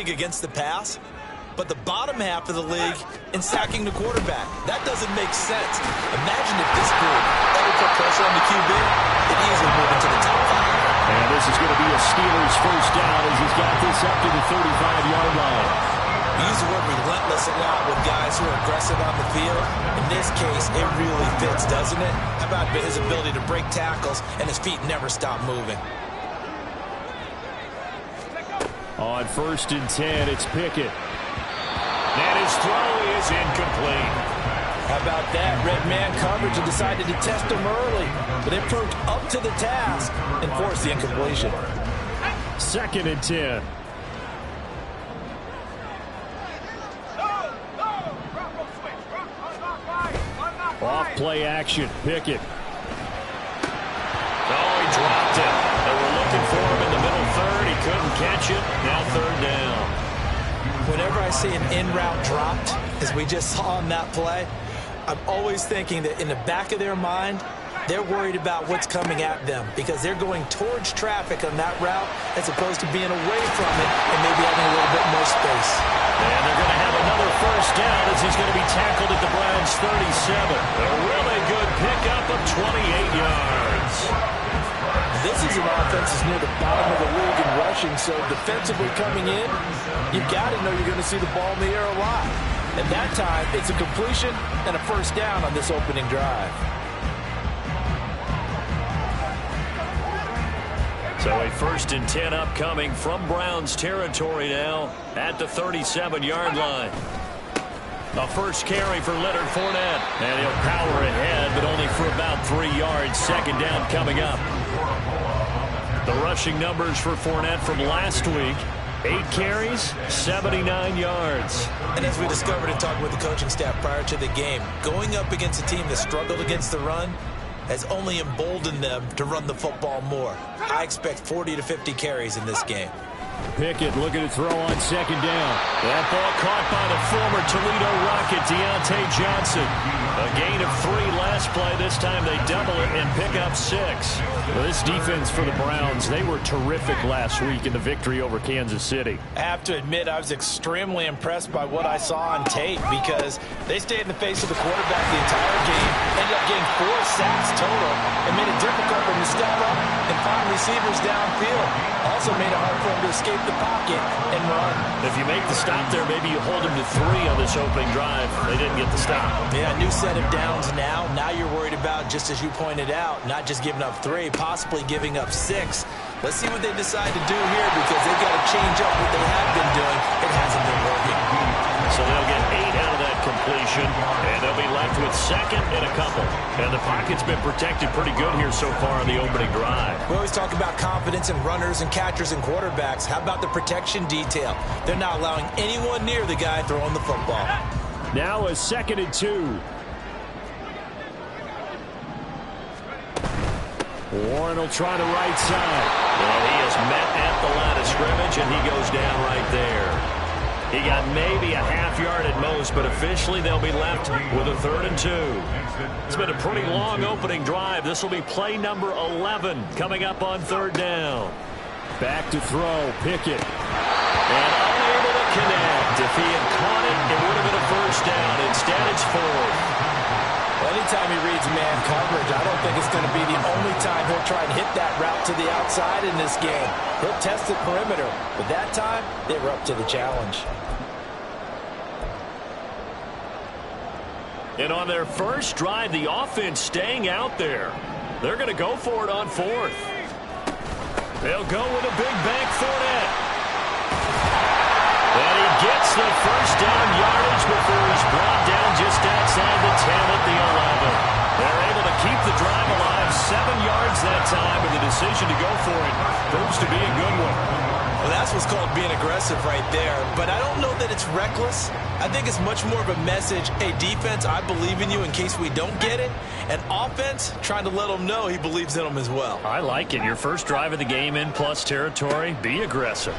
against the pass, but the bottom half of the league in sacking the quarterback. That doesn't make sense. Imagine if this group ever put pressure on the QB, they'd easily move into the top 5. And this is going to be a Steelers first down as he's got this up to the 35-yard line. We use the word relentless a lot with guys who are aggressive on the field. In this case, it really fits, doesn't it? How about his ability to break tackles and his feet never stop moving? On 1st and 10, it's Pickett. And his throw is incomplete. How about that? Red man coverage and decided to test him early. But it proved up to the task and forced the incompletion. 2nd and 10. Off play action. Pickett. Oh, he dropped it. They were looking for him in the middle third. He couldn't catch it. Now 3rd down. Whenever I see an in-route dropped, as we just saw on that play, I'm always thinking that in the back of their mind, they're worried about what's coming at them because they're going towards traffic on that route as opposed to being away from it and maybe having a little bit more space. And they're going to have another first down as he's going to be tackled at the Browns' 37. A really good pickup of 28 yards. This is an offense that's near the bottom of the league in rushing, so defensively coming in, you've got to know you're going to see the ball in the air a lot. At that time, it's a completion and a first down on this opening drive. So a 1st and 10 upcoming from Browns territory now at the 37-yard line. A first carry for Leonard Fournette. And he'll power ahead, but only for about 3 yards. 2nd down coming up. The rushing numbers for Fournette from last week. 8 carries, 79 yards. And as we discovered in talking with the coaching staff prior to the game, going up against a team that struggled against the run has only emboldened them to run the football more. I expect 40 to 50 carries in this game. Pickett looking to throw on 2nd down. That ball caught by the former Toledo Rocket, Deontay Johnson. A gain of 3 last play. This time they double it and pick up 6. Well, this defense for the Browns, they were terrific last week in the victory over Kansas City. I have to admit, I was extremely impressed by what I saw on tape because they stayed in the face of the quarterback the entire game, ended up getting 4 sacks total, and made it difficult for him to step up and find receivers downfield. Also made it hard for him to escape the pocket and run. If you make the stop there, maybe you hold him to 3 on this opening drive. They didn't get the stop. Yeah, new set of downs now. Now you're worried about, just as you pointed out, not just giving up 3, possibly giving up 6. Let's see what they decide to do here because they've got to change up what they have been doing. It hasn't been working. So they'll get 8 out of that completion, and they'll be left with 2nd and a couple. And the pocket's been protected pretty good here so far on the opening drive. We always talk about confidence in runners and catchers and quarterbacks. How about the protection detail? They're not allowing anyone near the guy throwing the football. Now a 2nd and 2. Warren will try the right side. And he is met at the line of scrimmage, and he goes down right there. He got maybe a half yard at most, but officially they'll be left with a 3rd and 2. It's been a pretty long opening drive. This will be play number 11 coming up on 3rd down. Back to throw, Pickett. And unable to connect. If he had caught it, it would have been a first down. Instead, it's 4th. Well, anytime he reads man coverage, I don't think it's going to be the only time he'll try and hit that route to the outside in this game. He'll test the perimeter, but that time, they were up to the challenge. And on their first drive, the offense staying out there. They're going to go for it on 4th. They'll go with a big bank Fournette. And he gets the first down yardage before he's brought down just outside the 10 at the 11. They're able to keep the drive alive, 7 yards that time, and the decision to go for it proves to be a good one. Well, that's what's called being aggressive right there. But I don't know that it's reckless. I think it's much more of a message, hey, defense, I believe in you in case we don't get it. And offense, trying to let them know he believes in them as well. I like it. Your first drive of the game in plus territory, be aggressive.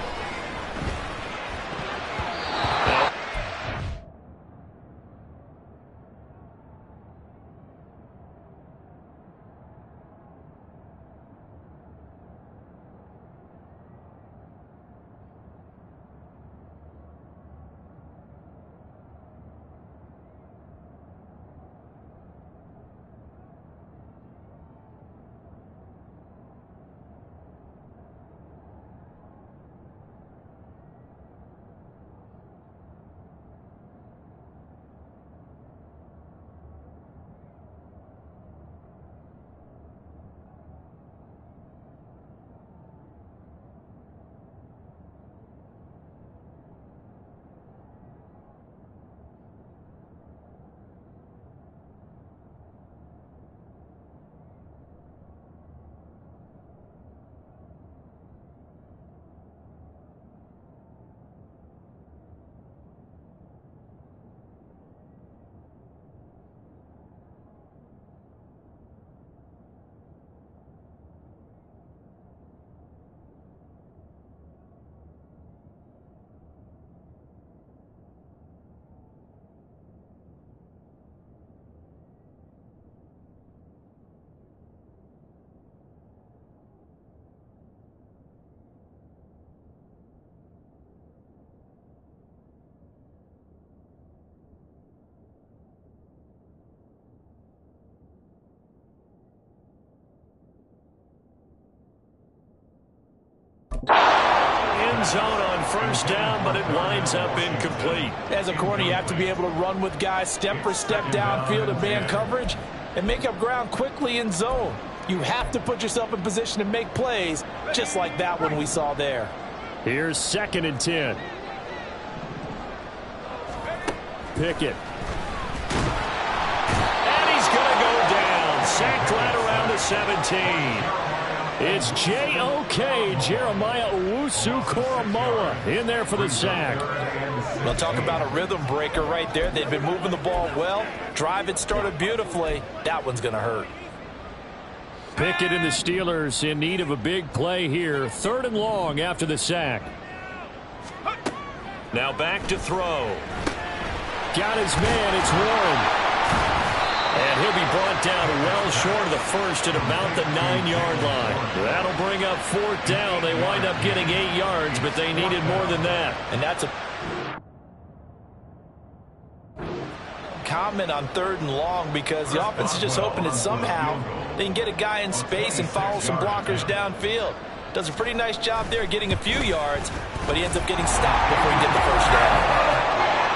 end zone on first down, but it winds up incomplete. As a corner, you have to be able to run with guys step for step downfield in man coverage and make up ground quickly in zone. You have to put yourself in position to make plays, just like that one we saw there. Here's 2nd and 10. Pickett. And he's going to go down. Sacked right around the 17. It's J.O.K. Jeremiah Owusu-Koramoah in there for the sack. We'll talk about a rhythm breaker right there. They've been moving the ball well. Drive had started beautifully. That one's going to hurt. Pickett and the Steelers in need of a big play here. 3rd and long after the sack. Now back to throw. Got his man. It's Warren. And he'll be brought down well short of the first at about the 9-yard line. That'll bring up 4th down. They wind up getting 8 yards, but they needed more than that. And that's a comment on 3rd and long, because the offense is just hoping that somehow they can get a guy in space and follow some blockers downfield. Does a pretty nice job there getting a few yards, but he ends up getting stopped before he gets the first down.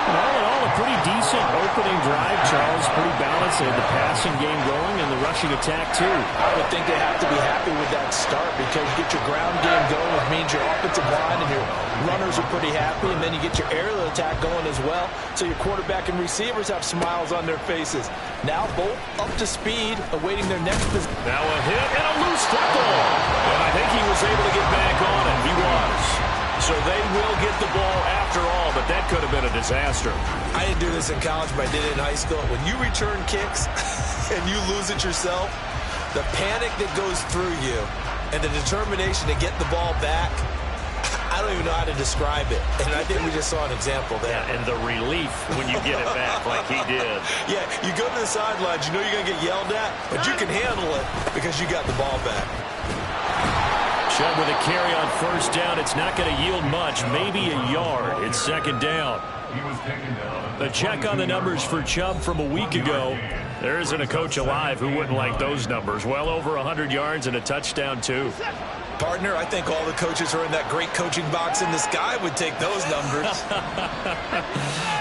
All in all, a pretty decent opening drive, Charles. Pretty balanced. They had the passing game going and the rushing attack, too. I would think they have to be happy with that start, because you get your ground game going, which means your offensive line and your runners are pretty happy, and then you get your aerial attack going as well, so your quarterback and receivers have smiles on their faces. Now both up to speed, awaiting their next position. Now a hit and a loose football. And I think he was able to get back on it. He was. So they will get the ball after all, but that could have been a disaster. I didn't do this in college, but I did it in high school. When you return kicks and you lose it yourself, the panic that goes through you and the determination to get the ball back, I don't even know how to describe it. And I think we just saw an example there. Yeah, and the relief when you get it back like he did. Yeah, you go to the sidelines, you know you're going to get yelled at, but you can handle it because you got the ball back. Chubb with a carry on first down. It's not going to yield much, maybe a yard. It's 2nd down. A check on the numbers for Chubb from a week ago. There isn't a coach alive who wouldn't like those numbers. Well over 100 yards and a touchdown, too. Partner, I think all the coaches who are in that great coaching box in the sky would take those numbers.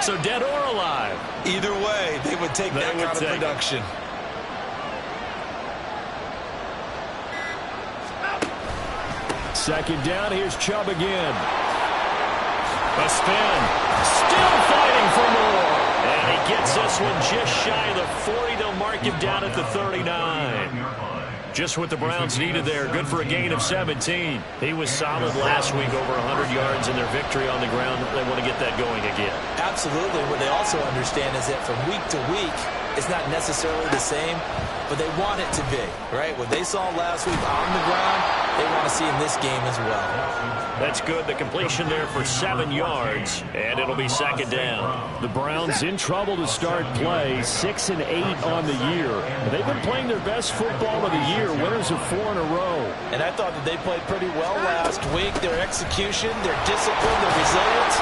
So dead or alive? Either way, they would take that kind of production. Second down, here's Chubb again. A spin. Still fighting for more. And he gets this one just shy of the 40. They'll mark him down at the 39. Just what the Browns needed there. Good for a gain of 17. He was solid last week, over 100 yards in their victory on the ground. They want to get that going again. Absolutely. What they also understand is that from week to week, it's not necessarily the same, but they want it to be, right? What they saw last week on the ground, they want to see in this game as well. That's good. The completion there for 7 yards, and it'll be 2nd down. The Browns in trouble to start play, 6-8 on the year. They've been playing their best football of the year, winners of 4 in a row. And I thought that they played pretty well last week. Their execution, their discipline, their resilience,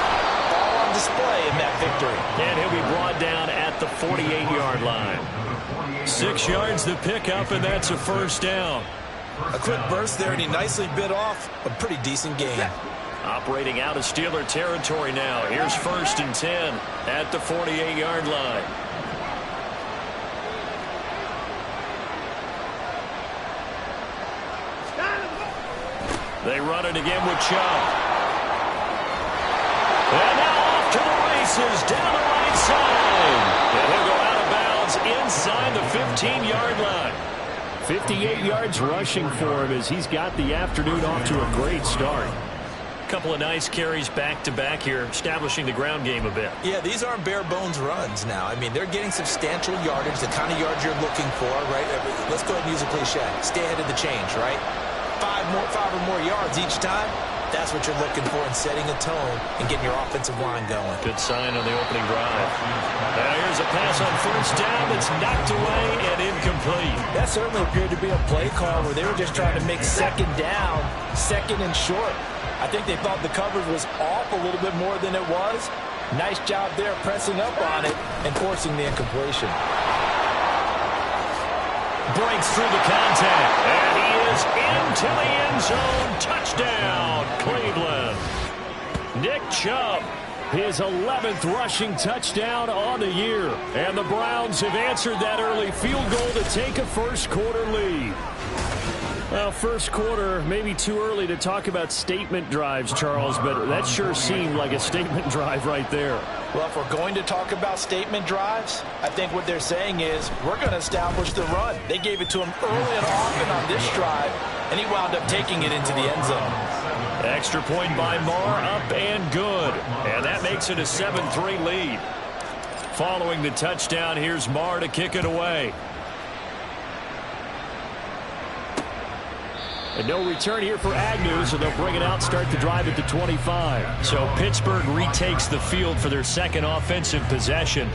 all on display in that victory. And he'll be brought down at the 48-yard line. 6 yards to pick up, and that's a first down. A quick burst there, and he nicely bit off a pretty decent gain. Operating out of Steeler territory now. Here's 1st and 10 at the 48-yard line. They run it again with Chubb. And now off to the races down the right side. And he'll go out of bounds inside the 15-yard line. 58 yards rushing for him as he's got the afternoon off to a great start. Couple of nice carries back-to-back here, establishing the ground game a bit. Yeah, these aren't bare-bones runs now. I mean, they're getting substantial yardage, the kind of yards you're looking for, right? Let's go ahead and use a cliche. Stay ahead of the change, right? 5 or more yards each time. That's what you're looking for in setting a tone and getting your offensive line going. Good sign on the opening drive. Now here's a pass on first down that's knocked away and incomplete. That certainly appeared to be a play call where they were just trying to make second down, second and short. I think they thought the coverage was off a little bit more than it was. Nice job there pressing up on it and forcing the incompletion. Breaks through the contact, and he is into the end zone. Touchdown, Cleveland. Nick Chubb, his 11th rushing touchdown on the year. And the Browns have answered that early field goal to take a first-quarter lead. Well, first quarter, maybe too early to talk about statement drives, Charles, but that sure seemed like a statement drive right there. Well, if we're going to talk about statement drives, I think what they're saying is we're going to establish the run. They gave it to him early and often on this drive, and he wound up taking it into the end zone. Extra point by Marr, up and good. And that makes it a 7-3 lead. Following the touchdown, here's Marr to kick it away. And no return here for Agnew, so they'll bring it out, start the drive at the 25. So Pittsburgh retakes the field for their second offensive possession.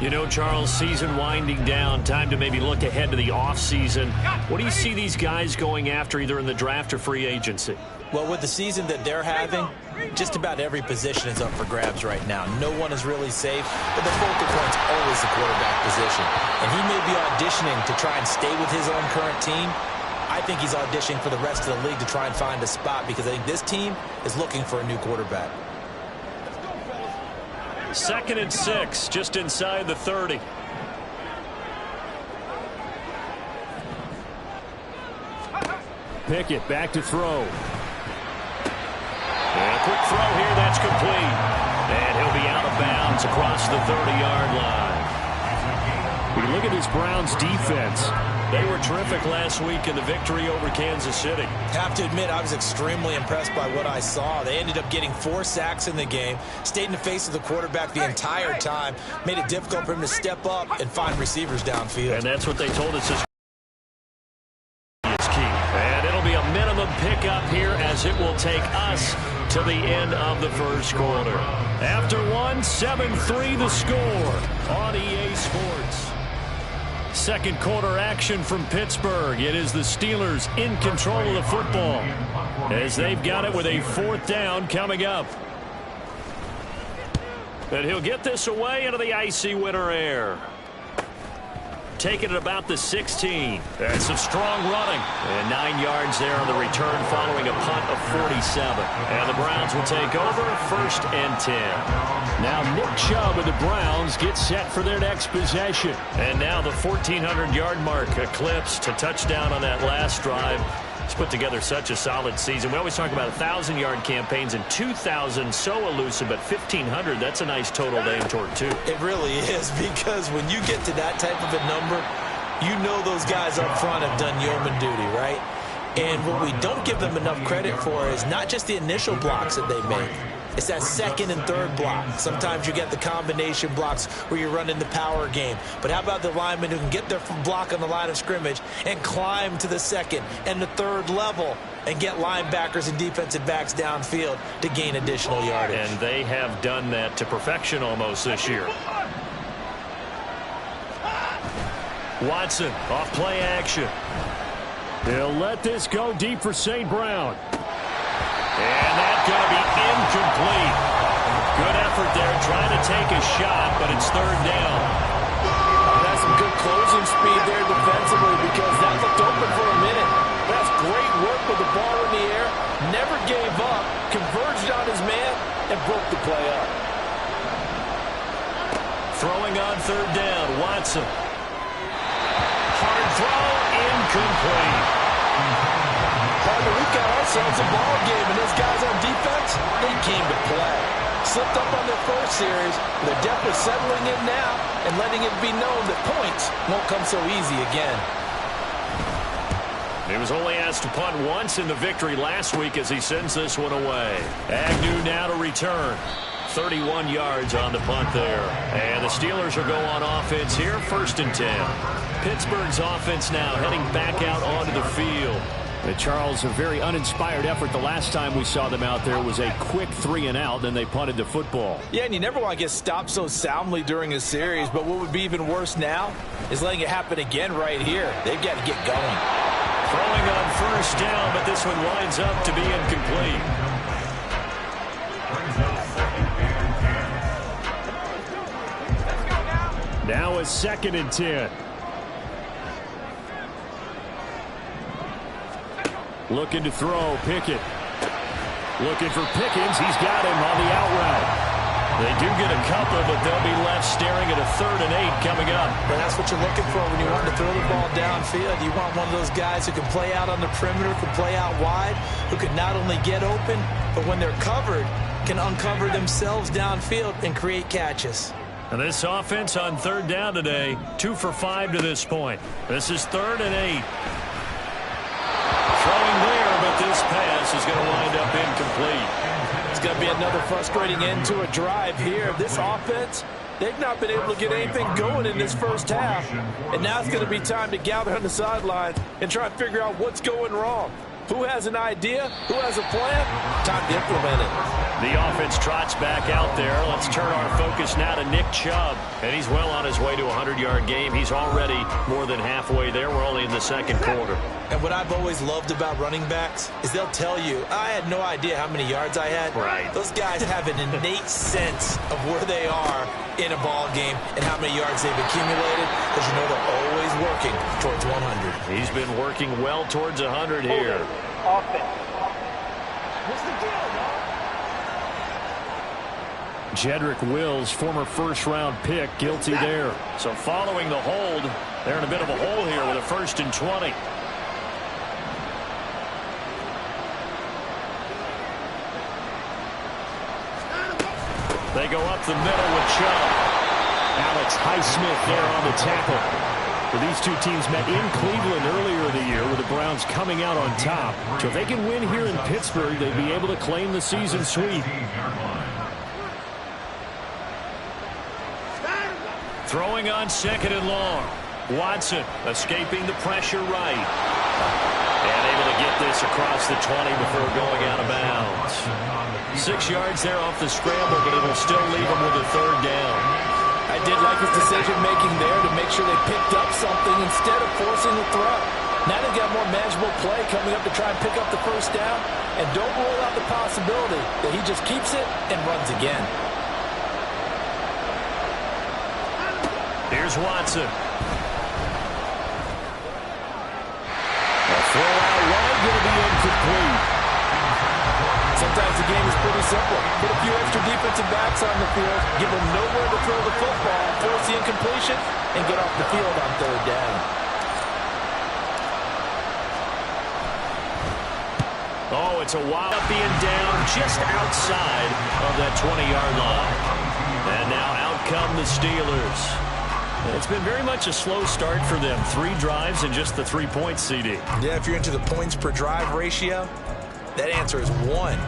You know, Charles, season winding down, time to maybe look ahead to the offseason. What do you see these guys going after either in the draft or free agency? Well, with the season that they're having, just about every position is up for grabs right now. No one is really safe, but the focal point's always the quarterback position. And he may be auditioning to try and stay with his own current team. I think he's auditioning for the rest of the league to try and find a spot because I think this team is looking for a new quarterback. 2nd and 6, just inside the 30. Pickett back to throw. And a quick throw here, that's complete. And he'll be out of bounds across the 30-yard line. We look at this Browns defense. They were terrific last week in the victory over Kansas City. Have to admit, I was extremely impressed by what I saw. They ended up getting 4 sacks in the game, stayed in the face of the quarterback the entire time, made it difficult for him to step up and find receivers downfield. And that's what they told us is key. And it'll be a minimum pickup here as it will take us to the end of the first quarter. After one, 7-3 the score on EA Sports. Second quarter action from Pittsburgh. It is the Steelers in control of the football as they've got it with a 4th down coming up. And he'll get this away into the icy winter air. Taking it about the 16. That's some strong running. And 9 yards there on the return following a punt of 47. And the Browns will take over 1st and 10. Now Nick Chubb and the Browns get set for their next possession. And now the 1,400-yard mark eclipsed to touchdown on that last drive. He's put together such a solid season. We always talk about 1,000-yard campaigns, and 2,000 so elusive, but 1,500, that's a nice total to aim toward, too. It really is, because when you get to that type of a number, you know those guys up front have done yeoman duty, right? And what we don't give them enough credit for is not just the initial blocks that they make. It's that 2nd and 3rd block. Sometimes you get the combination blocks where you're running the power game. But how about the linemen who can get their block on the line of scrimmage and climb to the 2nd and the 3rd level and get linebackers and defensive backs downfield to gain additional yardage? And they have done that to perfection almost this year. Watson off play action. They'll let this go deep for St. Brown. And that's going to be incomplete. Good effort there trying to take a shot, but it's 3rd down. That's some good closing speed there defensively because that looked open for a minute. That's great work with the ball in the air. Never gave up, converged on his man, and broke the play up. Throwing on 3rd down, Watson. Hard throw, incomplete. We've got ourselves a ball game, and those guys on defense, they came to play. Slipped up on their first series. They're definitely settling in now and letting it be known that points won't come so easy again. He was only asked to punt once in the victory last week as he sends this one away. Agnew now to return. 31 yards on the punt there. And the Steelers will go on offense here, 1st and 10. Pittsburgh's offense now heading back out onto the field. Charles, a very uninspired effort. The last time we saw them out there was a quick 3-and-out, then they punted the football. Yeah, and you never want to get stopped so soundly during a series, but what would be even worse now is letting it happen again right here. They've got to get going. Throwing on 1st down, but this one winds up to be incomplete. Now a 2nd and 10. Looking to throw, Pickett. Looking for Pickens. He's got him on the out route. They do get a couple, but they'll be left staring at a 3rd and 8 coming up. But that's what you're looking for when you want to throw the ball downfield. You want one of those guys who can play out on the perimeter, can play out wide, who can not only get open, but when they're covered, can uncover themselves downfield and create catches. And this offense on 3rd down today, 2 for 5 to this point. This is 3rd and 8. Throwing there, but this pass is going to wind up incomplete. It's going to be another frustrating end to a drive here. This offense, they've not been able to get anything going in this first half. And now it's going to be time to gather on the sideline and try and figure out what's going wrong. Who has an idea? Who has a plan? Time to implement it. The offense trots back out there. Let's turn our focus now to Nick Chubb. And he's well on his way to a 100-yard game. He's already more than halfway there. We're only in the 2nd quarter. And what I've always loved about running backs is they'll tell you, I had no idea how many yards I had. Right. Those guys have an innate sense of where they are in a ball game and how many yards they've accumulated, because you know they're always working towards 100. He's been working well towards 100 here. Offense. What's the deal, dog? Jedrick Wills, former 1st-round pick, guilty there. So following the hold, they're in a bit of a hole here with a 1st and 20. They go up the middle with Chubb. Alex Highsmith there on the tackle. Well, these two teams met in Cleveland earlier in the year with the Browns coming out on top. So if they can win here in Pittsburgh, they'd be able to claim the season sweep. Throwing on 2nd and long. Watson escaping the pressure right. And able to get this across the 20 before going out of bounds. 6 yards there off the scramble, but it'll still leave him with a 3rd down. I did like his decision-making there to make sure they picked up something instead of forcing the throw. Now they've got more manageable play coming up to try and pick up the 1st down. And don't rule out the possibility that he just keeps it and runs again. Here's Watson. A throw out wide, going to be incomplete. Sometimes the game is pretty simple. Put a few extra defensive backs on the field, give them nowhere to throw the football, force the incompletion, and get off the field on 3rd down. Oh, it's a wild up being down just outside of that 20-yard line. And now out come the Steelers. It's been very much a slow start for them. 3 drives and just the 3 points, CD. Yeah, if you're into the points per drive ratio, that answer is 1.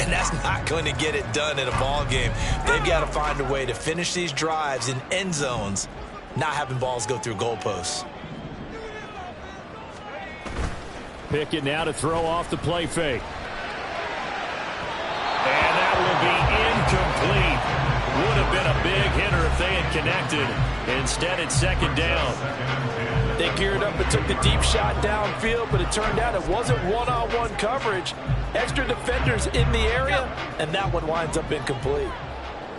And that's not going to get it done in a ball game. They've got to find a way to finish these drives in end zones, not having balls go through goalposts. Pickett now to throw off the play fake. And that will be incomplete. Would have been a big hitter if they had connected. Instead, it's 2nd down. They geared up and took the deep shot downfield, but it turned out it wasn't one-on-one coverage. Extra defenders in the area, and that one winds up incomplete.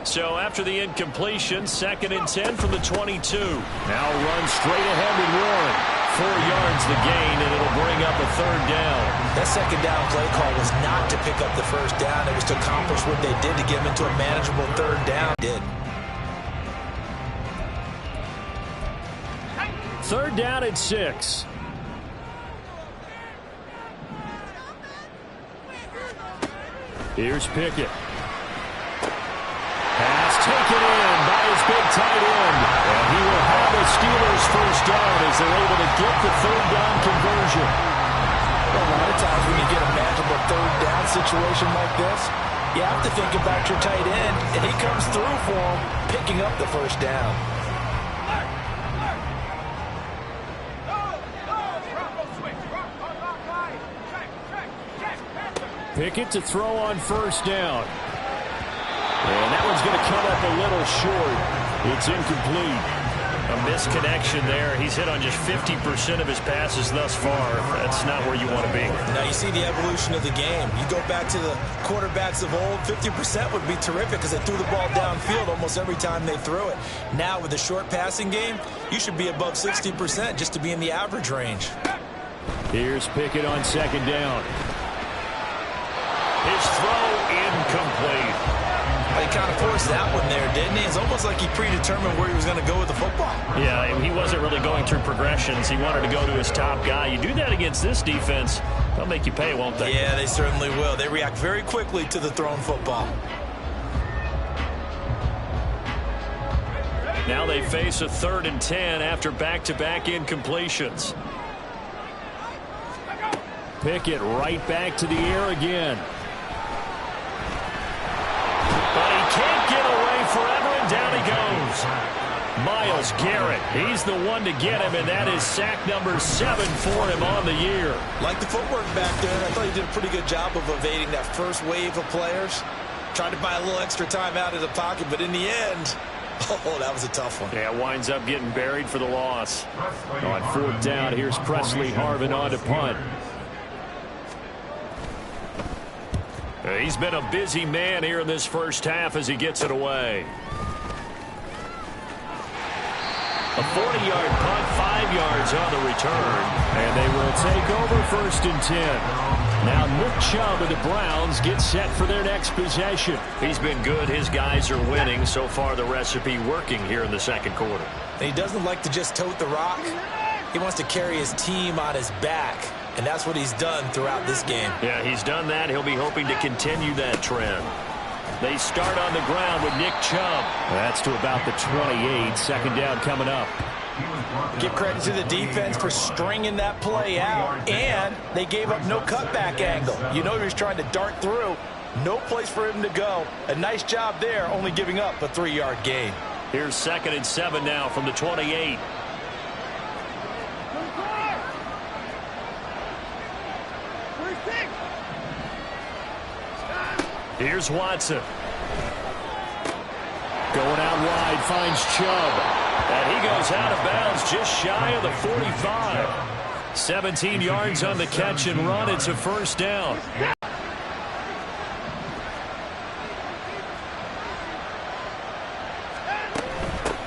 So after the incompletion, 2nd and 10 from the 22. Now run straight ahead and run. 4 yards the gain, and it'll bring up a 3rd down. That 2nd down play call was not to pick up the 1st down. It was to accomplish what they did to get them into a manageable 3rd down. Did. 3rd down and 6. Here's Pickett. Pass taken in by his big tight end. And he will have the Steelers' 1st down as they're able to get the 3rd down conversion. Well, a lot of times when you get a manageable 3rd down situation like this, you have to think about your tight end, and he comes through for him, picking up the 1st down. Pickett to throw on 1st down. And that one's going to come up a little short. It's incomplete. A misconnection there. He's hit on just 50% of his passes thus far. That's not where you want to be. Now you see the evolution of the game. You go back to the quarterbacks of old, 50% would be terrific because they threw the ball downfield almost every time they threw it. Now with the short passing game, you should be above 60% just to be in the average range. Here's Pickett on 2nd down. His throw kind of forced that one there, didn't he? It's almost like he predetermined where he was going to go with the football. Yeah, he wasn't really going through progressions. He wanted to go to his top guy. You do that against this defense, they'll make you pay, won't they? Yeah, they certainly will. They react very quickly to the thrown football. Now they face a 3rd and 10 after back-to-back incompletions. Pickett right back to the air again. But he can't get away forever, and down he goes. Myles Garrett, he's the one to get him, and that is sack number 7 for him on the year. Like the footwork back there, I thought he did a pretty good job of evading that first wave of players. Tried to buy a little extra time out of the pocket, but in the end, oh, that was a tough one. Yeah, winds up getting buried for the loss. On 4th down, here's Presley Harvin on to punt. He's been a busy man here in this first half as he gets it away. A 40-yard punt, 5 yards on the return. And they will take over 1st and 10. Now Nick Chubb of the Browns gets set for their next possession. He's been good. His guys are winning. So far, the recipe working here in the second quarter. And he doesn't like to just tote the rock. He wants to carry his team on his back. And that's what he's done throughout this game. Yeah, he's done that. He'll be hoping to continue that trend. They start on the ground with Nick Chubb. That's to about the 28. 2nd down coming up. Give credit to the defense for stringing that play out. And they gave up no cutback angle. You know he was trying to dart through. No place for him to go. A nice job there, only giving up a 3-yard gain. Here's 2nd and 7 now from the 28. Here's Watson. Going out wide, finds Chubb. And he goes out of bounds just shy of the 45. 17 yards on the catch and run. It's a 1st down.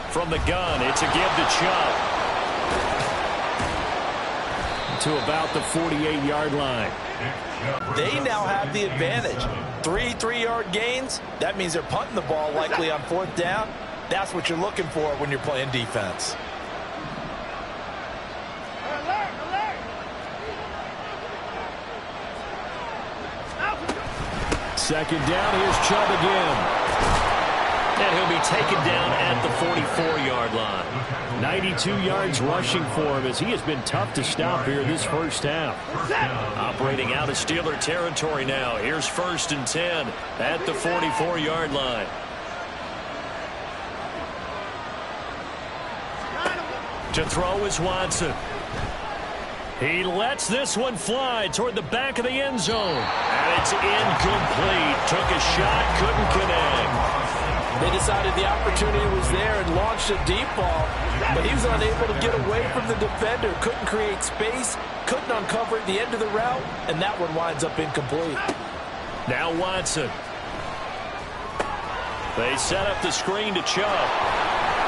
From the gun, it's a give to Chubb. To about the 48-yard line. They now have the advantage. 3-3-yard gains. That means they're punting the ball likely on 4th down. That's what you're looking for when you're playing defense. Second down, here's Chubb again. And he'll be taken down at the 44-yard line. 92 yards rushing for him as he has been tough to stop here this first half. Operating out of Steeler territory now. Here's 1st and 10 at the 44-yard line. To throw is Watson. He lets this one fly toward the back of the end zone. And it's incomplete. Took a shot, couldn't connect. They decided the opportunity was there and launched a deep ball, but he was unable to get away from the defender, couldn't create space, couldn't uncover at the end of the route, and that one winds up incomplete. Now Watson. They set up the screen to Chubb.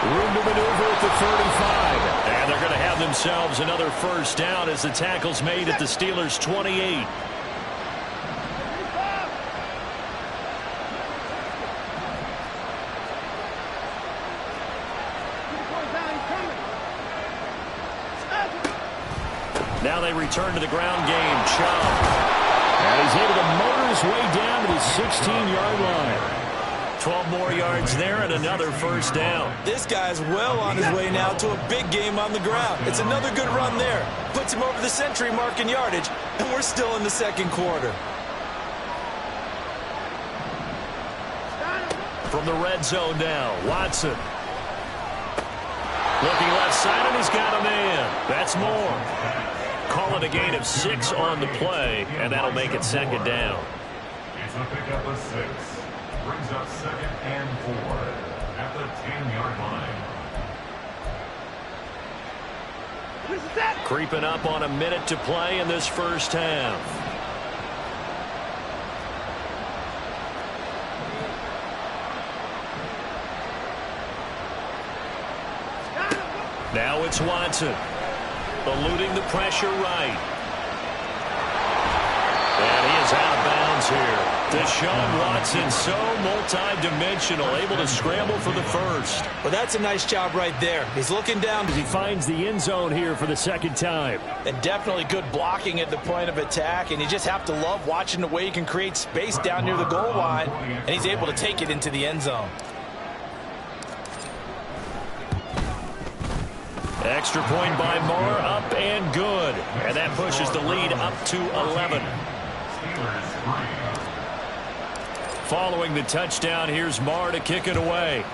Room to maneuver at the 35. And they're going to have themselves another 1st down as the tackle's made at the Steelers' 28. Now they return to the ground game. Chubb. And he's able to motor his way down to the 16-yard line. 12 more yards there and another 1st down. This guy's well on his way now to a big game on the ground. It's another good run there. Puts him over the century mark in yardage, and we're still in the second quarter. From the red zone now, Watson. Looking left side, and he's got a man. That's more. Call it a gain of 6 on the play, and that'll make it 2nd down. It's a pickup of 6. Brings up 2nd and 4 at the 10-yard line. Creeping up on a minute to play in this first half. Now it's Watson. Eluding the pressure right. And he is out of bounds goes here. Deshaun Watson, so multi-dimensional, able to scramble for the first. Well, that's a nice job right there. He's looking down. He finds the end zone here for the second time. And definitely good blocking at the point of attack, and you just have to love watching the way he can create space down near the goal line, and he's able to take it into the end zone. Extra point by Moore, up and good. And that pushes the lead up to 11. Following the touchdown, here's Moore to kick it away.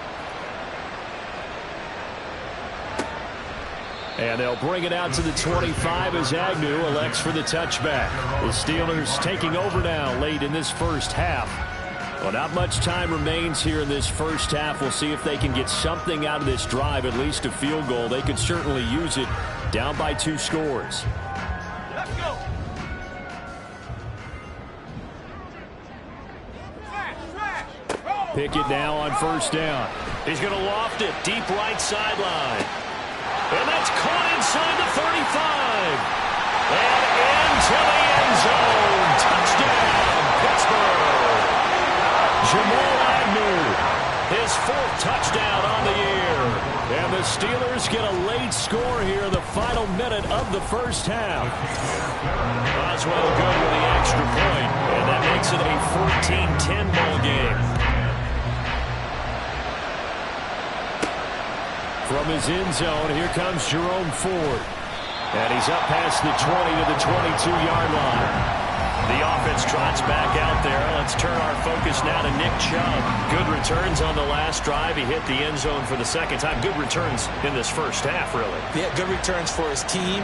And they'll bring it out to the 25 as Agnew elects for the touchback. The Steelers taking over now late in this first half. Well, not much time remains here in this first half. We'll see if they can get something out of this drive, at least a field goal. They could certainly use it, down by 2 scores. Let's go. Pickett now on first down. He's going to loft it deep right sideline. And that's caught inside the 35. And into the end zone. Touchdown, Pittsburgh. Jamal Agnew, his 4th touchdown on the year. And the Steelers get a late score here in the final minute of the first half. Oswell good with the extra point, and that makes it a 14-10 ball game. From his end zone, here comes Jerome Ford. And he's up past the 20 to the 22-yard line. The offense trots back out there. Let's turn our focus now to Nick Chubb. Good returns on the last drive. He hit the end zone for the second time. Good returns in this first half, really. Yeah, good returns for his team.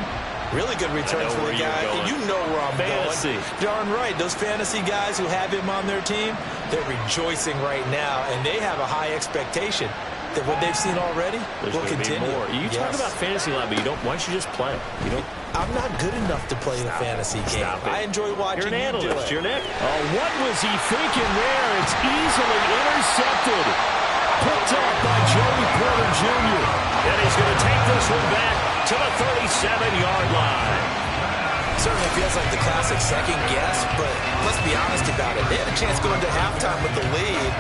Really good returns for the guy. And you know where I'm fantasy going. Darn right. Those fantasy guys who have him on their team, they're rejoicing right now, and they have a high expectation that what they've seen already will continue. More. You talk about fantasy line, but you don't. Why don't you just play? You don't. I'm not good enough to play the fantasy game. I enjoy watching you do it. You're Nick. Oh, what was he thinking there? It's easily intercepted. Picked up by Joey Porter Jr. And he's going to take this one back to the 37-yard line. Certainly feels like the classic second guess, but let's be honest about it. They had a chance going to halftime with the lead.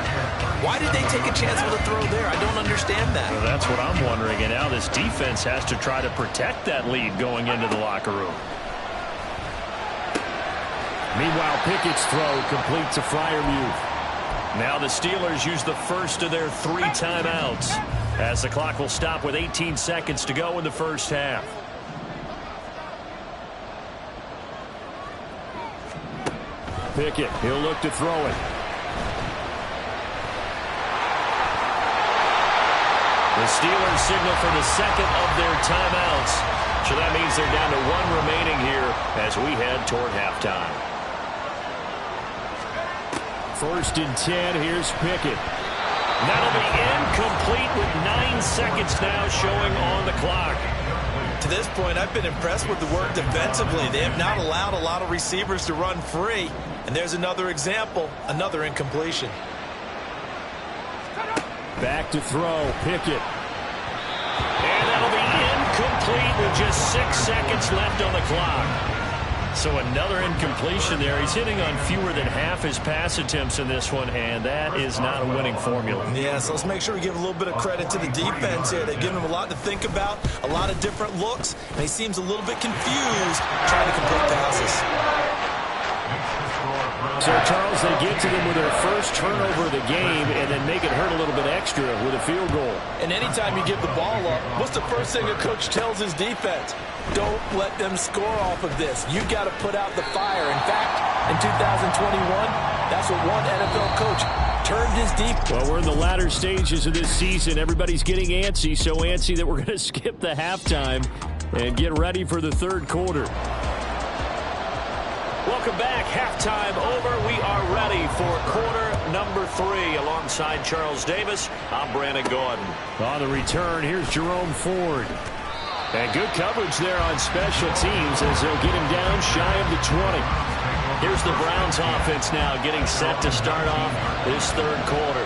Why did they take a chance with a throw there? I don't understand that. Well, that's what I'm wondering. And now this defense has to try to protect that lead going into the locker room. Meanwhile, Pickett's throw complete to Freiermuth. Now the Steelers use the first of their 3 timeouts as the clock will stop with 18 seconds to go in the first half. Pickett, he'll look to throw it. The Steelers signal for the second of their timeouts. So that means they're down to 1 remaining here as we head toward halftime. 1st and 10, here's Pickett. That'll be incomplete with 9 seconds now showing on the clock. To this point, I've been impressed with the work defensively. They have not allowed a lot of receivers to run free. And there's another example, another incompletion. Back to throw, Pickett. And that'll be incomplete with just 6 seconds left on the clock. So another incompletion there. He's hitting on fewer than half his pass attempts in this one, and that is not a winning formula. Yeah, so let's make sure we give a little bit of credit to the defense here. They've given him a lot to think about, a lot of different looks, and he seems a little bit confused trying to complete passes. So, Charles, they get to them with their first turnover of the game and then make it hurt a little bit extra with a field goal. And anytime you give the ball up, what's the first thing a coach tells his defense? Don't let them score off of this. You've got to put out the fire. In fact, in 2021, that's what one NFL coach turned his defense. Well, we're in the latter stages of this season. Everybody's getting antsy, so antsy that we're going to skip the halftime and get ready for the third quarter. Welcome back. Halftime over. We are ready for quarter number 3. Alongside Charles Davis, I'm Brandon Gordon. On the return, here's Jerome Ford. And good coverage there on special teams as they'll get him down shy of the 20. Here's the Browns offense now getting set to start off this third quarter.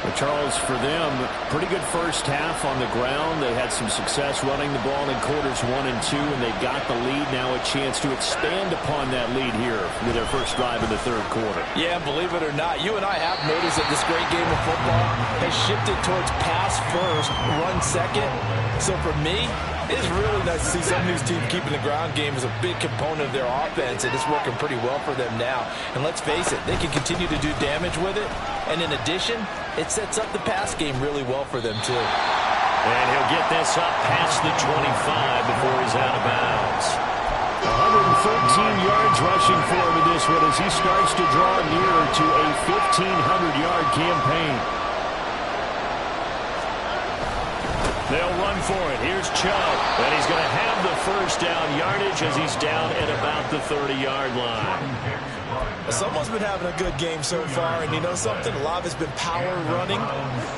Well, Charles, for them, pretty good first half on the ground. They had some success running the ball in quarters 1 and 2, and they've got the lead. Now a chance to expand upon that lead here with their first drive in the third quarter. Yeah, believe it or not, you and I have noticed that this great game of football has shifted towards pass first, run second. So for me, it's really nice to see some of these teams keeping the ground game as a big component of their offense, and it's working pretty well for them now. And let's face it, they can continue to do damage with it. And in addition, it sets up the pass game really well for them, too. And he'll get this up past the 25 before he's out of bounds. 113 yards rushing for him in this one as he starts to draw nearer to a 1,500-yard campaign. They'll run for it. Here's Chubb. And he's going to have the first down yardage as he's down at about the 30-yard line. Someone's been having a good game so far, and you know something? A lot of it's been power running.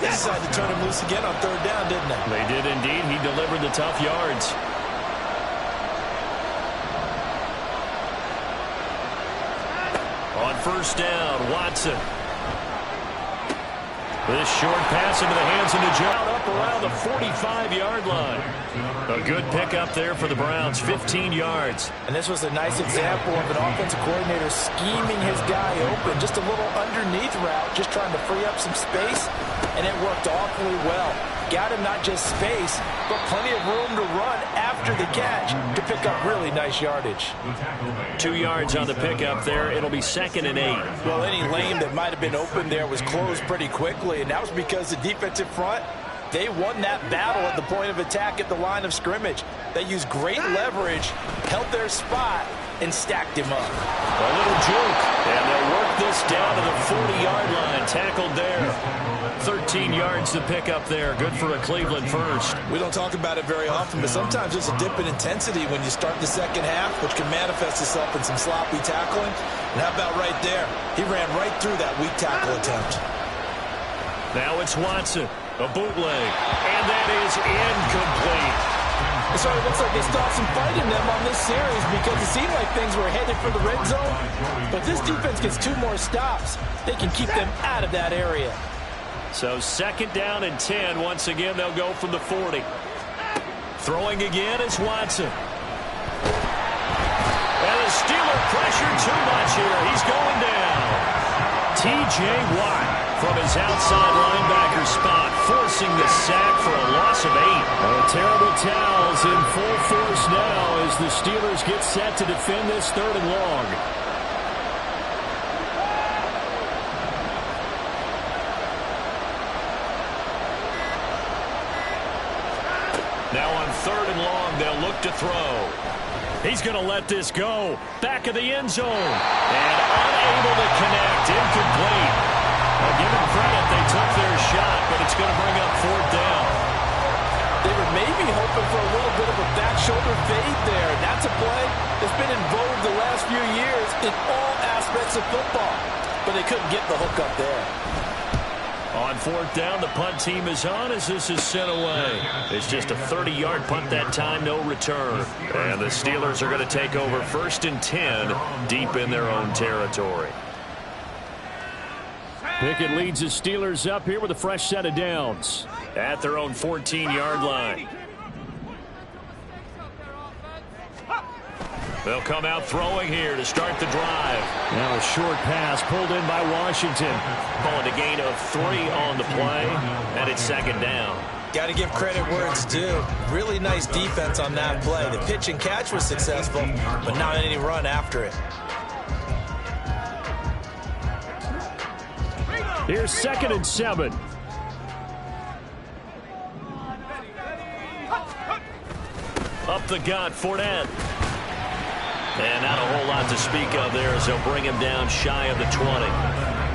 They decided to turn him loose again on third down, didn't they? They did indeed. He delivered the tough yards. On first down, Watson. This short pass into the hands of the Jones up around the 45-yard line. A good pickup there for the Browns, 15 yards. And this was a nice example of an offensive coordinator scheming his guy open. Just a little underneath route, just trying to free up some space, and it worked awfully well. Got him not just space, but plenty of room to run after the catch to pick up really nice yardage. 2 yards on the pickup there. It'll be 2nd and 8. Well, any lane that might have been open there was closed pretty quickly, and that was because the defensive front, they won that battle at the point of attack at the line of scrimmage. They used great leverage, held their spot, and stacked him up. A little juke, and they'll work this down to the 40-yard line. Tackled there. 13 yards to pick up there. Good for a Cleveland first. We don't talk about it very often, but sometimes there's a dip in intensity when you start the second half, which can manifest itself in some sloppy tackling. And how about right there? He ran right through that weak tackle attempt. Now it's Watson. A bootleg. And that is incomplete. So it looks like they stopped some fight in them on this series because it seemed like things were headed for the red zone. But this defense gets 2 more stops. They can keep them out of that area. So 2nd down and 10. Once again, they'll go from the 40. Throwing again is Watson. And the Steeler pressure too much here. He's going down. T.J. Watt from his outside linebacker spot, forcing the sack for a loss of 8. Terrible towels in full force now as the Steelers get set to defend this 3rd and long. Now on 3rd and long, they'll look to throw. He's going to let this go. Back of the end zone. And unable to connect. Incomplete. Well, give them credit. They took their shot, but it's going to bring up 4th down. They were maybe hoping for a little bit of a back shoulder fade there. And that's a play that's been in vogue the last few years in all aspects of football. But they couldn't get the hook up there. On 4th down, the punt team is on as this is sent away. It's just a 30-yard punt that time, no return. And the Steelers are going to take over 1st and 10 deep in their own territory. Pickett leads the Steelers up here with a fresh set of downs. At their own 14-yard line. They'll come out throwing here to start the drive. Now a short pass pulled in by Washington. Calling a gain of 3 on the play, and it's 2nd down. Got to give credit where it's due. Really nice defense on that play. The pitch and catch was successful, but not any run after it. Here's 2nd and 7. Up the gut, Fournette. And not a whole lot to speak of there as they'll bring him down shy of the 20.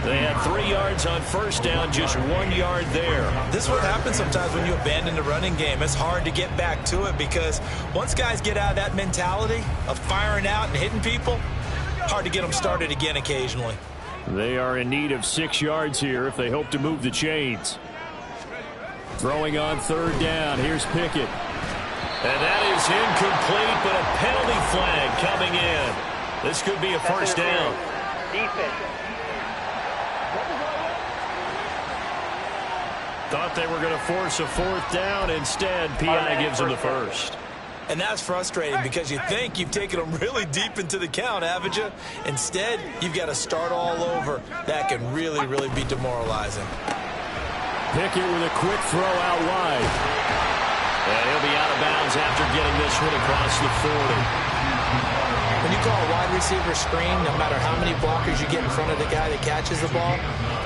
They had 3 yards on first down, just 1 yard there. This is what happens sometimes when you abandon the running game. It's hard to get back to it because once guys get out of that mentality of firing out and hitting people, hard to get them started again occasionally. They are in need of 6 yards here if they hope to move the chains. Throwing on 3rd down. Here's Pickett. And that is incomplete, but a penalty flag coming in. This could be a first down. Thought they were going to force a fourth down. Instead, P.I. gives them the first. And that's frustrating because you think you've taken them really deep into the count, haven't you? Instead, you've got to start all over. That can really, really be demoralizing. Pickett with a quick throw out wide. And he'll be out of bounds after getting this one across the 40. When you call a wide receiver screen, no matter how many blockers you get in front of the guy that catches the ball,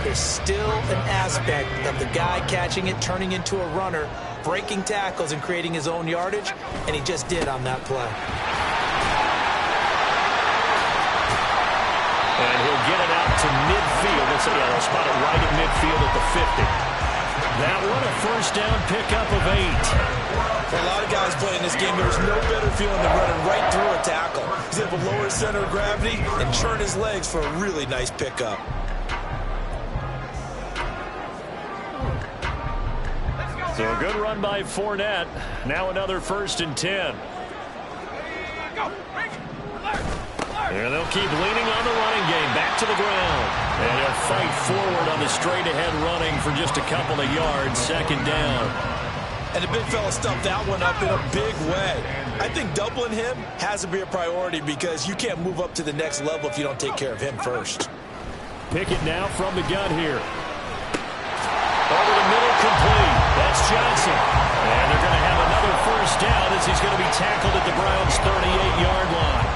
there's still an aspect of the guy catching it, turning into a runner, breaking tackles and creating his own yardage, and he just did on that play. And he'll get it out to midfield. They'll spot it right at midfield at the 50. That one a first down pickup of 8. For a lot of guys playing this game, there's no better feeling than running right through a tackle. He's able to lower his center of gravity and churn his legs for a really nice pickup. So a good run by Fournette. Now another 1st and 10. And they'll keep leaning on the running game. Back to the ground. And he'll fight forward on the straight-ahead running for just a couple of yards. 2nd down. And the big fella stuffed that one up in a big way. I think doubling him has to be a priority because you can't move up to the next level if you don't take care of him first. Pickett now from the gun here. Over the middle, complete. That's Johnson. And they're going to have another first down as he's going to be tackled at the Browns' 38-yard line.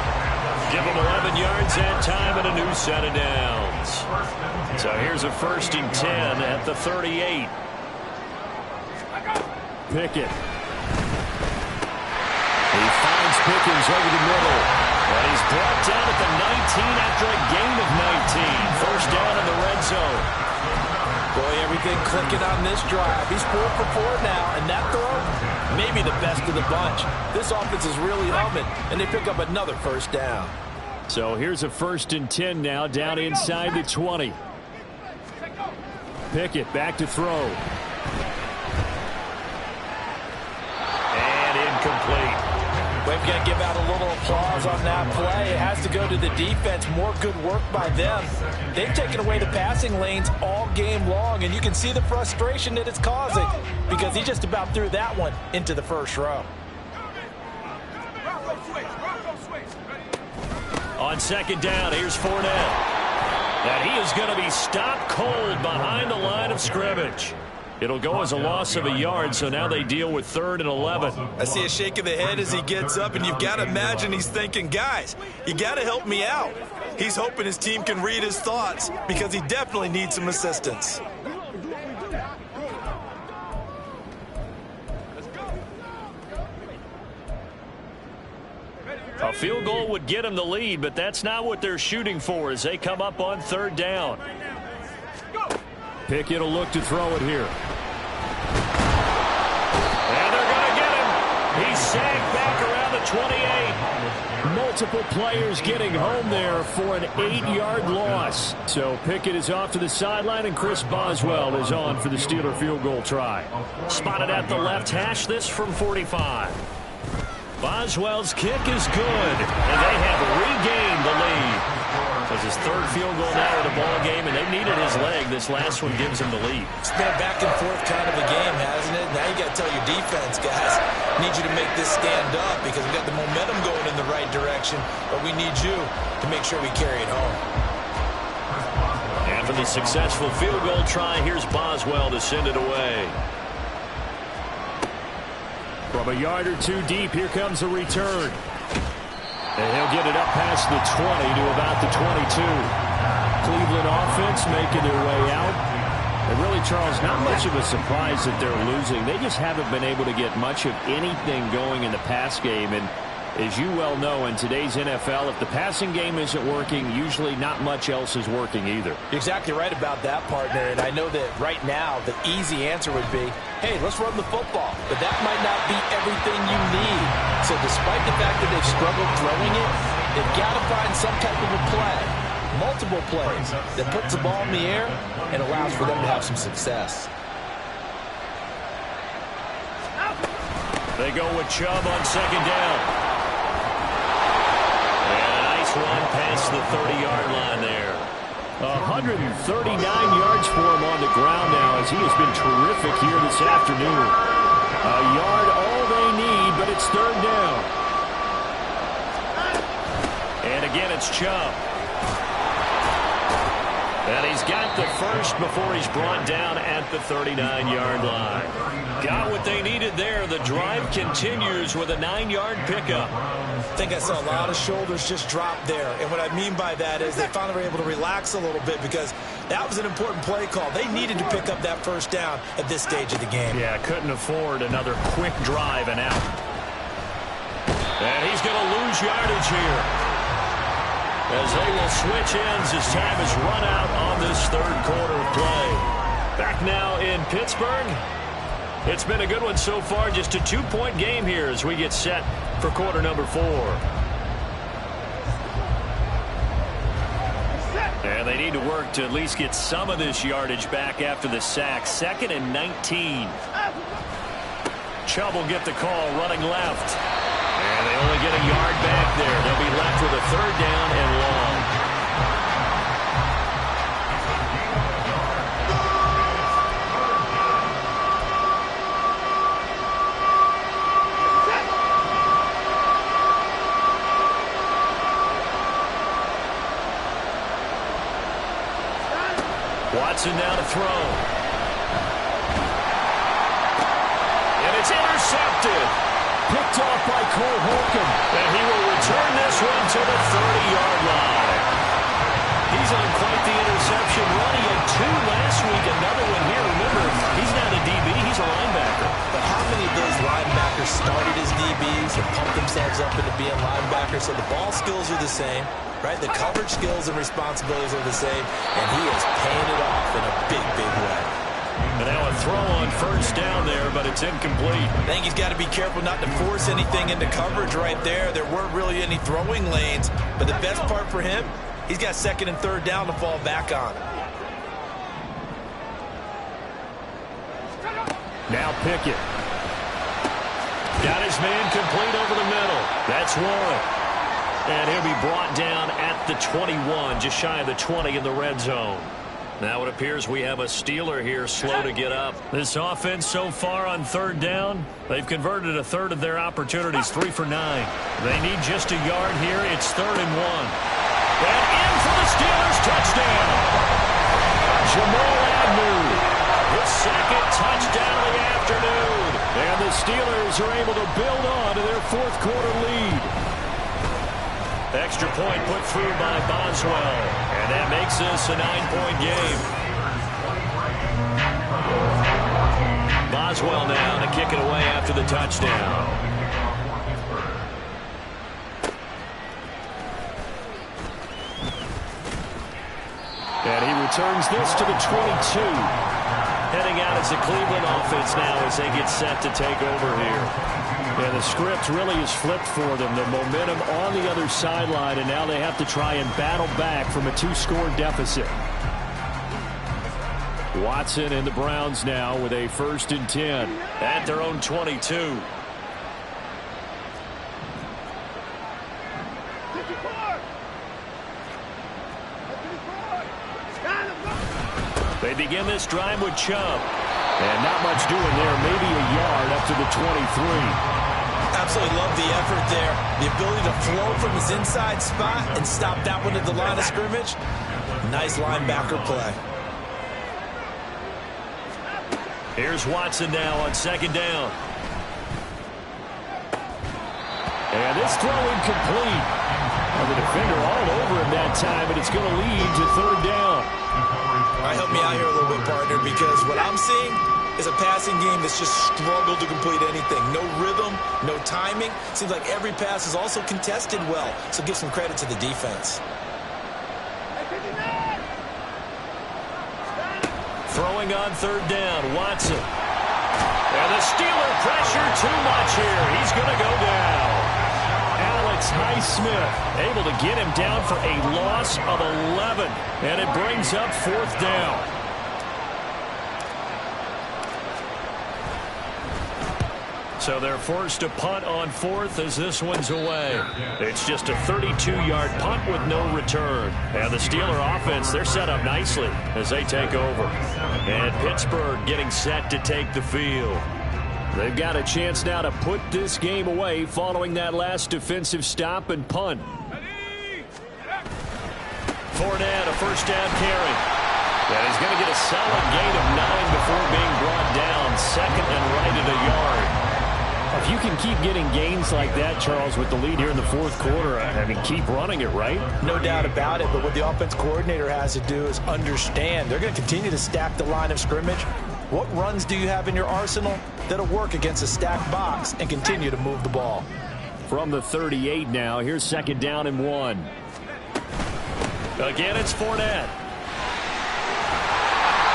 Give him 11 yards that time and a new set of downs. So here's a 1st and 10 at the 38. Pickett. He finds Pickens over the middle. And he's brought down at the 19 after a gain of 19. First down in the red zone. Boy, everything clicking on this drive. He's 4 for 4 now, and that throw, maybe the best of the bunch. This offense is really humming, and they pick up another first down. So here's a 1st and 10 now, down inside the 20. Pickett back to throw. And incomplete. We've got to give out a little applause on that play. It has to go to the defense. More good work by them. They've taken away the passing lanes all game long, and you can see the frustration that it's causing because he just about threw that one into the first row. On 2nd down, here's Fournette. And he is going to be stopped cold behind the line of scrimmage. It'll go as a loss of a yard, so now they deal with 3rd and 11. I see a shake of the head as he gets up, and you've got to imagine he's thinking, guys, you got to help me out. He's hoping his team can read his thoughts because he definitely needs some assistance. A field goal would get them the lead, but that's not what they're shooting for as they come up on 3rd down. Pickett will look to throw it here. And they're going to get him. He's sagged back around the 28. Multiple players getting home there for an 8-yard loss. So Pickett is off to the sideline, and Chris Boswell is on for the Steeler field goal try. Spotted at the left hash, this from 45. Boswell's kick is good, and they have regained the lead. That's his 3rd field goal now in the ball game, and they needed his leg. This last one gives him the lead. It's been a back and forth kind of a game, hasn't it? Now you got to tell your defense, guys, need you to make this stand up because we got the momentum going in the right direction, but we need you to make sure we carry it home. And for the successful field goal try, here's Boswell to send it away. From a yard or two deep, here comes a return. And he'll get it up past the 20 to about the 22. Cleveland offense making their way out. And really, Charles, not much of a surprise that they're losing. They just haven't been able to get much of anything going in the pass game. And as you well know, in today's NFL, if the passing game isn't working, usually not much else is working either. You're exactly right about that, partner. And I know that right now the easy answer would be, hey, let's run the football. But that might not be everything you need. So despite the fact that they've struggled throwing it, they've got to find some type of a play, multiple plays, that puts the ball in the air and allows for them to have some success. They go with Chubb on 2nd down. And a nice run past the 30-yard line there. 139 yards for him on the ground now, as he has been terrific here this afternoon. A yard all they need, but it's third down. And again, it's Chubb. And he's got the first before he's brought down at the 39-yard line. Got what they needed there. The drive continues with a 9-yard pickup. I think I saw a lot of shoulders just drop there. And what I mean by that is they finally were able to relax a little bit because that was an important play call. They needed to pick up that first down at this stage of the game. Yeah, couldn't afford another quick drive and out. And he's going to lose yardage here, as they will switch ends as time is run out on this third quarter of play. Back now in Pittsburgh. It's been a good one so far. Just a 2-point game here as we get set for quarter number 4. And they need to work to at least get some of this yardage back after the sack. 2nd and 19. Chubb will get the call running left. And they only get a yard back there. They'll be left with a third down and long. Watson now to throw. And it's intercepted. Picked off by Cole Holcomb. And he will return this one to the 30-yard line. He's on quite the interception run. He had 2 last week. Another one here. Remember, he's not a DB. He's a linebacker. But how many of those linebackers started as DBs and pumped themselves up into being linebackers? So the ball skills are the same, right? The coverage skills and responsibilities are the same. And he is paying it off in a big, big way. And now a throw on first down there, but it's incomplete. I think he's got to be careful not to force anything into coverage right there. There weren't really any throwing lanes, but the best part for him, he's got 2nd and 3rd down to fall back on. Now Pickett. Got his man complete over the middle. That's one. And he'll be brought down at the 21, just shy of the 20 in the red zone. Now it appears we have a Steeler here slow to get up. This offense so far on third down, they've converted a third of their opportunities, 3 for 9. They need just a yard here. It's 3rd and 1. And in for the Steelers, touchdown. Jamal Agnew, his 2nd touchdown of the afternoon. And the Steelers are able to build on to their 4th quarter lead. Extra point put through by Boswell. And that makes this a 9-point game. Boswell now to kick it away after the touchdown. And he returns this to the 22. Heading out as the Cleveland offense now as they get set to take over here. And the script really is flipped for them. The momentum on the other sideline, and now they have to try and battle back from a 2-score deficit. Watson and the Browns now with a 1st and 10. At their own 22. They begin this drive with Chubb. And not much doing there. Maybe a yard up to the 23. Absolutely love the effort there. The ability to flow from his inside spot and stop that one at the line of scrimmage. Nice linebacker play. Here's Watson now on 2nd down. And this throw incomplete. Well, the defender all over him that time, but it's going to lead to 3rd down. All right, help me out here a little bit, partner, because what I'm seeing is a passing game that's just struggled to complete anything. No rhythm, no timing. Seems like every pass is also contested well, so give some credit to the defense. Throwing on 3rd down, Watson. And the Steeler pressure too much here. He's going to go down. Alex Highsmith able to get him down for a loss of 11. And it brings up 4th down. So they're forced to punt on fourth as this one's away. It's just a 32-yard punt with no return. And the Steeler offense, they're set up nicely as they take over. And Pittsburgh getting set to take the field. They've got a chance now to put this game away following that last defensive stop and punt. Fournette, a first down carry. And he's going to get a solid gain of 9 before being brought down. Second and right at a yard. If you can keep getting gains like that, Charles, with the lead here in the fourth quarter, I mean, keep running it, right? No doubt about it, but what the offense coordinator has to do is understand they're going to continue to stack the line of scrimmage. What runs do you have in your arsenal that'll work against a stacked box and continue to move the ball? From the 38 now, here's second down and 1. Again, it's Fournette.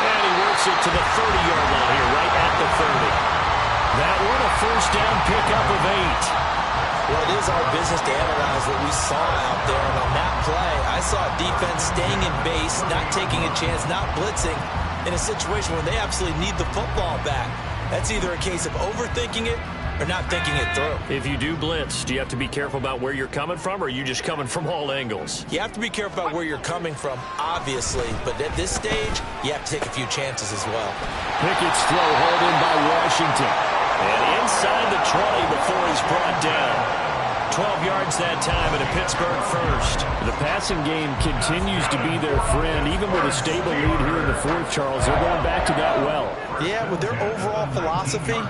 And he works it to the 30-yard line here, right at the 30. That one a first down pickup of 8. Well, it is our business to analyze what we saw out there. And on that play, I saw defense staying in base, not taking a chance, not blitzing in a situation where they absolutely need the football back. That's either a case of overthinking it or not thinking it through. If you do blitz, do you have to be careful about where you're coming from, or are you just coming from all angles? You have to be careful about where you're coming from, obviously. But at this stage, you have to take a few chances as well. Pickett's throw hauled in by Washington. And inside the 20 before he's brought down. 12 yards that time and a Pittsburgh first. The passing game continues to be their friend. Even with a stable lead here in the fourth, Charles, they're going back to that well. Yeah, with their overall philosophy,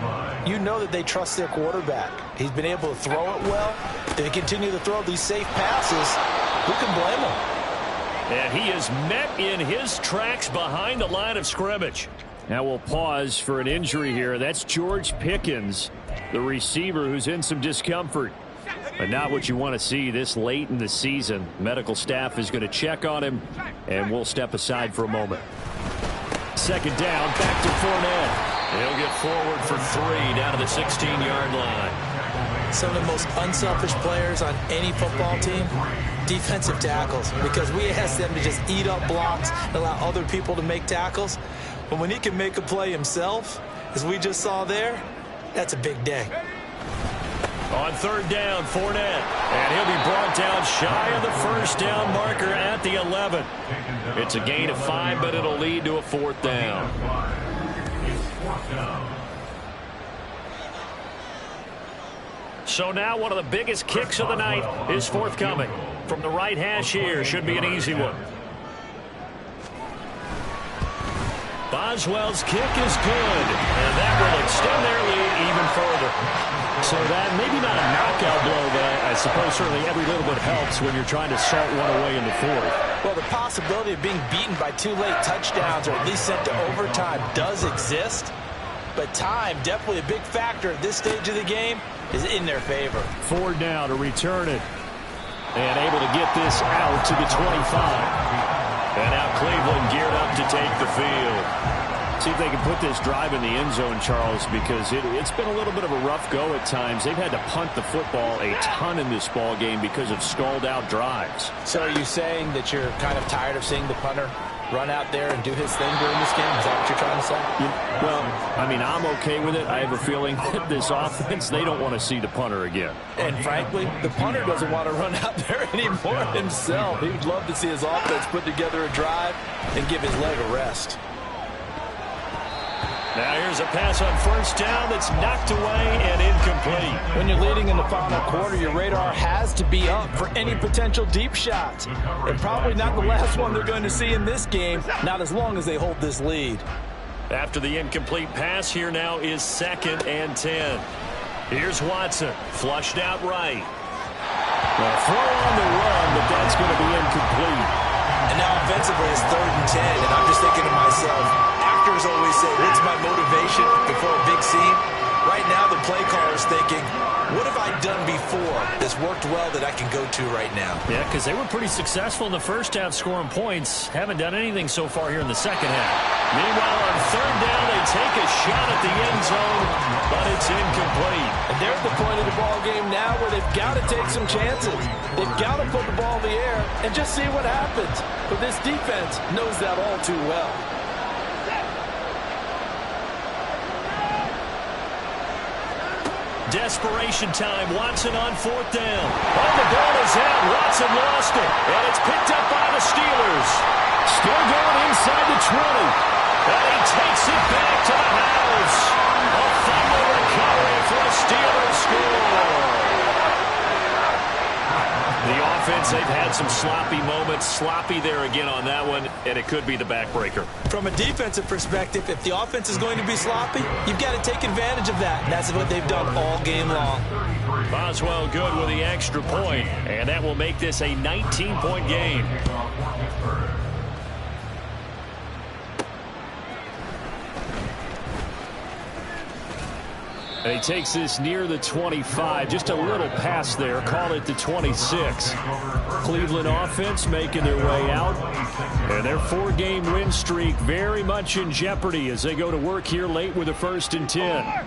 you know that they trust their quarterback. He's been able to throw it well. They continue to throw these safe passes. Who can blame him? And he is met in his tracks behind the line of scrimmage. Now we'll pause for an injury here. That's George Pickens, the receiver who's in some discomfort. But not what you want to see this late in the season. Medical staff is going to check on him, and we'll step aside for a moment. Second down, back to Fournette. He'll get forward for 3 down to the 16-yard line. Some of the most unselfish players on any football team, defensive tackles, because we ask them to just eat up blocks and allow other people to make tackles. But when he can make a play himself, as we just saw there, that's a big day. On third down, Fournette. And he'll be brought down shy of the first down marker at the 11. It's a gain of 5, but it'll lead to a fourth down. So now one of the biggest kicks of the night is forthcoming. From the right hash here, should be an easy one. Boswell's kick is good, and that will extend their lead even further. So that maybe not a knockout blow, but I suppose certainly every little bit helps when you're trying to salt one away in the fourth. Well, the possibility of being beaten by 2 late touchdowns or at least sent to overtime does exist, but time, definitely a big factor at this stage of the game, is in their favor. 4 down to return it, and able to get this out to the 25. And now Cleveland geared up to take the field. See if they can put this drive in the end zone, Charles, because it's been a little bit of a rough go at times. They've had to punt the football a ton in this ball game because of stalled-out drives. So are you saying that you're kind of tired of seeing the punter run out there and do his thing during this game? Is that what you're trying to say? Well, I mean, I'm okay with it. I have a feeling that this offense, they don't want to see the punter again. And frankly, the punter doesn't want to run out there anymore himself. He would love to see his offense put together a drive and give his leg a rest. Now here's a pass on first down that's knocked away and incomplete. When you're leading in the final quarter, your radar has to be up for any potential deep shots. And probably not the last one they're going to see in this game, not as long as they hold this lead. After the incomplete pass, here now is 2nd and 10. Here's Watson, flushed out right. Well, throw on the run, but that's going to be incomplete. And now offensively it's 3rd and 10, and I'm just thinking to myself, actors always say, what's my motivation before a big scene? Right now the play caller is thinking, what have I done before that's worked well that I can go to right now? Yeah, because they were pretty successful in the first half scoring points. Haven't done anything so far here in the second half. Meanwhile, on third down, they take a shot at the end zone, but it's incomplete. And they're at the point of the ball game now where they've got to take some chances. They've got to put the ball in the air and just see what happens. But this defense knows that all too well. Desperation time. Watson on 4th down. Oh, the ball is out. Watson lost it. And it's picked up by the Steelers. Still going inside the 20. And he takes it back to the house. A fumble recovery for a Steelers score. The offense, they've had some sloppy moments. Sloppy there again on that one, and it could be the backbreaker. From a defensive perspective, if the offense is going to be sloppy, you've got to take advantage of that. And that's what they've done all game long. Boswell good with the extra point, and that will make this a 19-point game. And he takes this near the 25. Just a little pass there. Call it the 26. Cleveland offense making their way out. And their 4-game win streak very much in jeopardy as they go to work here late with a 1st and 10.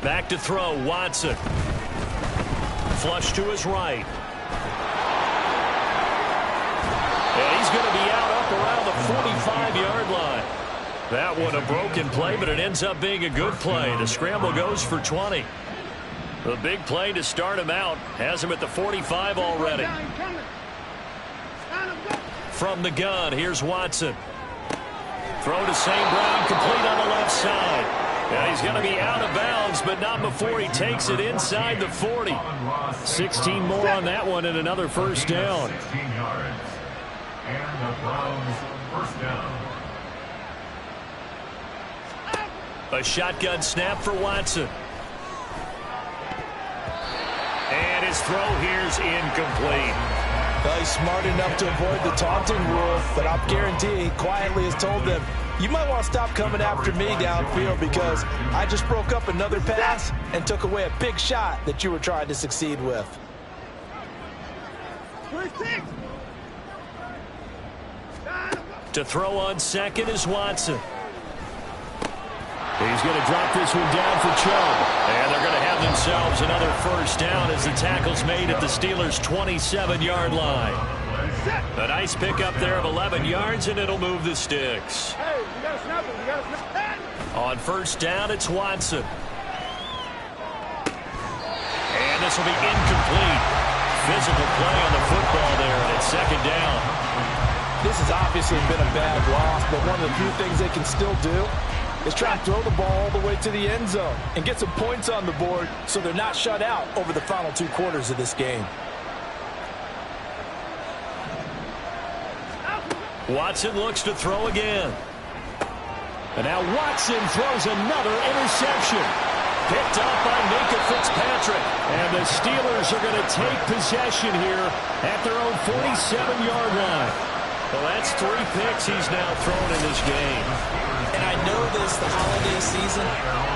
Back to throw. Watson. Flush to his right. And he's going to be out up around the 45-yard line. That one a broken play, but it ends up being a good play. The scramble goes for 20. The big play to start him out has him at the 45 already. From the gun, here's Watson. Throw to St. Brown, complete on the left side. And he's going to be out of bounds, but not before he takes it inside the 40. 16 more on that one and another 1st down. 16 yards. And the Browns 1st down. A shotgun snap for Watson. And his throw here's incomplete. Well, he's smart enough to avoid the taunting rule, but I'll guarantee he quietly has told them, you might want to stop coming after me downfield because I just broke up another pass and took away a big shot that you were trying to succeed with. To throw on 2nd is Watson. He's going to drop this one down for Chubb. And they're going to have themselves another 1st down as the tackle's made at the Steelers' 27-yard line. A nice pickup there of 11 yards, and it'll move the sticks. On 1st down, it's Watson. And this will be incomplete. Physical play on the football there, and it's 2nd down. This has obviously been a bad loss, but one of the few things they can still do is try to throw the ball all the way to the end zone and get some points on the board so they're not shut out over the final 2 quarters of this game. Watson looks to throw again. And now Watson throws another interception. Picked up by Minka Fitzpatrick. And the Steelers are going to take possession here at their own 47-yard line. Well, that's 3 picks he's now thrown in this game. And I know this the holiday season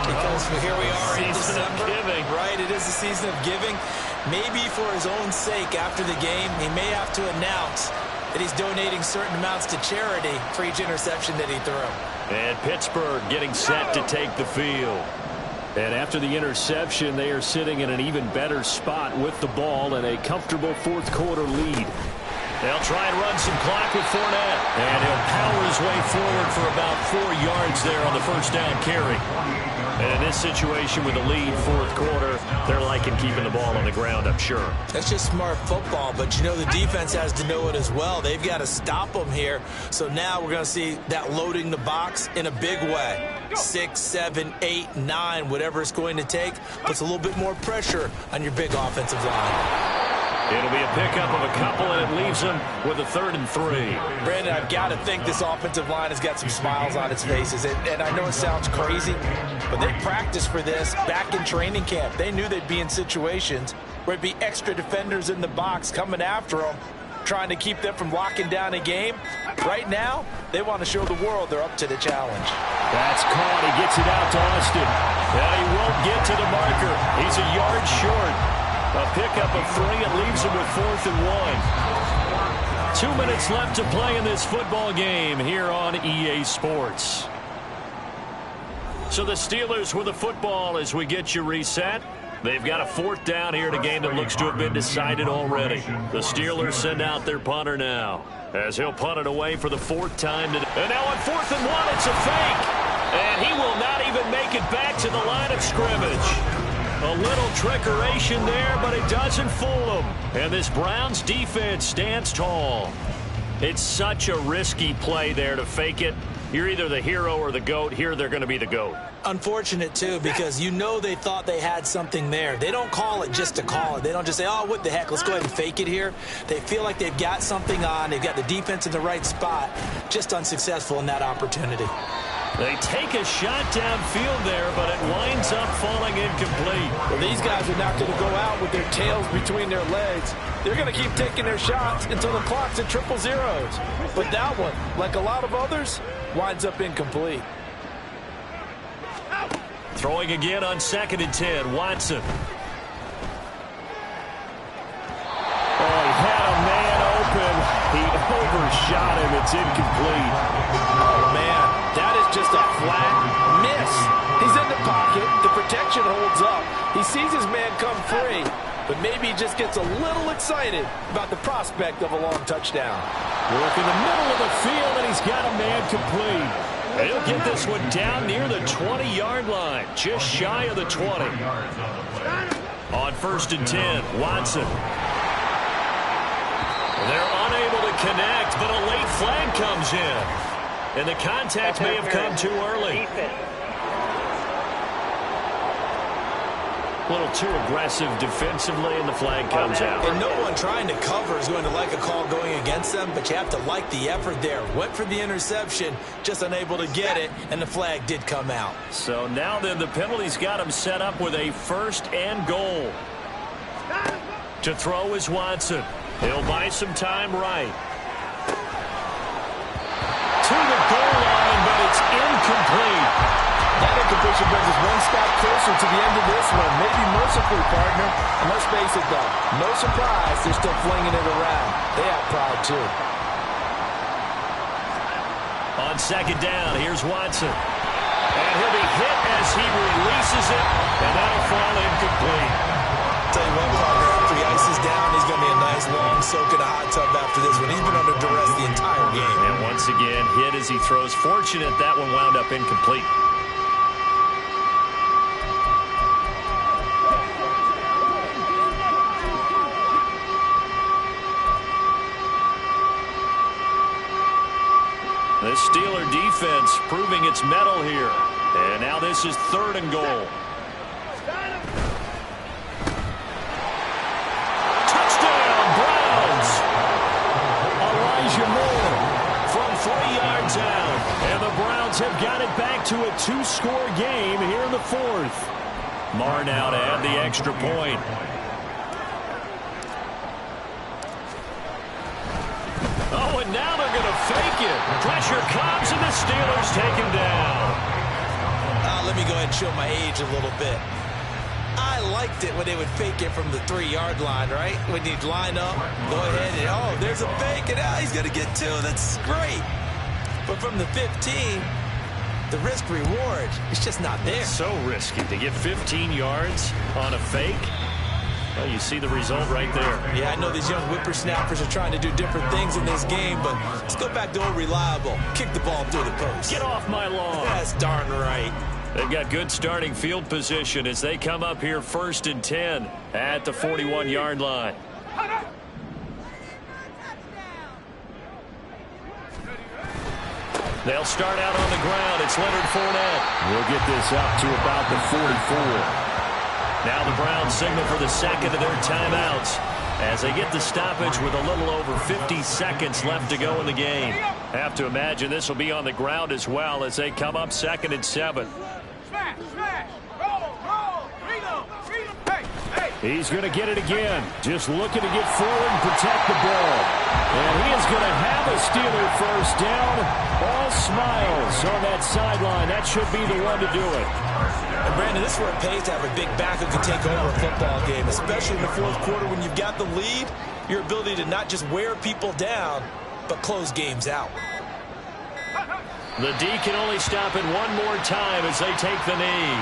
because here we are in December. Giving. Right, it is the season of giving. Maybe for his own sake after the game, he may have to announce that he's donating certain amounts to charity for each interception that he threw. And Pittsburgh getting set to take the field. And after the interception, they are sitting in an even better spot with the ball and a comfortable 4th quarter lead. They'll try and run some clock with Fournette. And he'll power his way forward for about 4 yards there on the 1st down carry. And in this situation with the lead 4th quarter, they're liking keeping the ball on the ground, I'm sure. That's just smart football, but you know the defense has to know it as well. They've got to stop them here. So now we're going to see that loading the box in a big way. 6, 7, 8, 9, whatever it's going to take, puts a little bit more pressure on your big offensive line. It'll be a pickup of a couple, and it leaves them with a 3rd and 3. Brandon, I've got to think this offensive line has got some smiles on its faces. And I know it sounds crazy, but they practiced for this back in training camp. They knew they'd be in situations where it'd be extra defenders in the box coming after them, trying to keep them from locking down a game. Right now, they want to show the world they're up to the challenge. That's caught. He gets it out to Austin. And he won't get to the marker. He's a yard short. A pickup of 3. It leaves him with 4th and 1. 2 minutes left to play in this football game here on EA Sports. So the Steelers with the football as we get you reset. They've got a 4th down here in a game that looks to have been decided already. The Steelers send out their punter now as he'll punt it away for the 4th time today. And now on 4th and 1, it's a fake. And he will not even make take it back to the line of scrimmage. A little trickeration there, but it doesn't fool them. And this Browns defense stands tall. It's such a risky play there to fake it. You're either the hero or the GOAT. Here they're going to be the GOAT. Unfortunate, too, because you know they thought they had something there. They don't call it just to call it. They don't just say, oh, what the heck, let's go ahead and fake it here. They feel like they've got something on. They've got the defense in the right spot. Just unsuccessful in that opportunity. They take a shot downfield there, but it winds up falling incomplete. Well, these guys are not going to go out with their tails between their legs. They're going to keep taking their shots until the clock's at triple zeros. But that one, like a lot of others, winds up incomplete. Throwing again on 2nd and 10, Watson. Oh, he had a man open. He overshot him. It's incomplete. Oh, man, that is just a flat miss. He's in the pocket. The protection holds up. He sees his man come free, but maybe he just gets a little excited about the prospect of a long touchdown. Work in the middle of the field, and he's got a man complete. He'll get this one down near the 20-yard line, just shy of the 20. On 1st and 10, Watson. They're unable to connect, but a late flag comes in. And the contact may have come too early. A little too aggressive defensively, and the flag comes out. And no one trying to cover is going to like a call going against them, but you have to like the effort there. Went for the interception, just unable to get it, and the flag did come out. So now then the penalty's got him set up with a 1st and goal. To throw is Watson. He'll buy some time right. To the goal line, but it's incomplete. That incompletion brings us one step closer to the end of this one. Maybe mercifully, partner. And let's face it, though. No surprise, they're still flinging it around. They have pride, too. On 2nd down, here's Watson. And he'll be hit as he releases it, and that'll fall incomplete. Tell you what, partner, after he ices down, he's going to be a nice long soak in a hot tub after this one. He's been under duress the entire game. And once again, hit as he throws. Fortunate that one wound up incomplete. The Steeler defense proving its mettle here. And now this is 3rd and goal. Touchdown, Browns! Elijah Moore from 3 yards out. And the Browns have got it back to a 2-score game here in the 4th. Marr now to add the extra point. Oh, and now they're going to fake it. Pressure comes, and the Steelers take him down. Let me go ahead and show my age a little bit. I liked it when they would fake it from the 3-yard line, right? When you'd line up, go ahead and, oh, there's a fake, and he's going to get 2. That's great. But from the 15, the risk-reward is just not there. So risky to get 15 yards on a fake. Well, you see the result right there. Yeah, I know these young whippersnappers are trying to do different things in this game, but let's go back to old reliable. Kick the ball through the post. Get off my lawn. That's darn right. They've got good starting field position as they come up here 1st and 10 at the 41-yard line. They'll start out on the ground. It's Leonard Fournette. We'll get this up to about the 44. Now the Browns signal for the 2nd of their timeouts as they get the stoppage with a little over 50 seconds left to go in the game. Have to imagine this will be on the ground as well as they come up 2nd and 7. He's going to get it again. Just looking to get forward and protect the ball. And he is going to have a Steeler 1st down. All smiles on that sideline. That should be the one to do it. And Brandon, this is where it pays to have a big back who can take over a football game, especially in the 4th quarter when you've got the lead. Your ability to not just wear people down, but close games out. The D can only stop it one more time as they take the knee.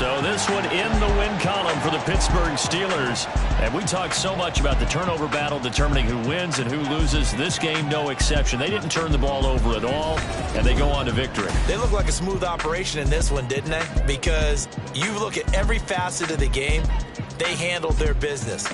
So this one in the win column for the Pittsburgh Steelers. And we talked so much about the turnover battle determining who wins and who loses. This game, no exception. They didn't turn the ball over at all, and they go on to victory. They look like a smooth operation in this one, didn't they? Because you look at every facet of the game, they handled their business.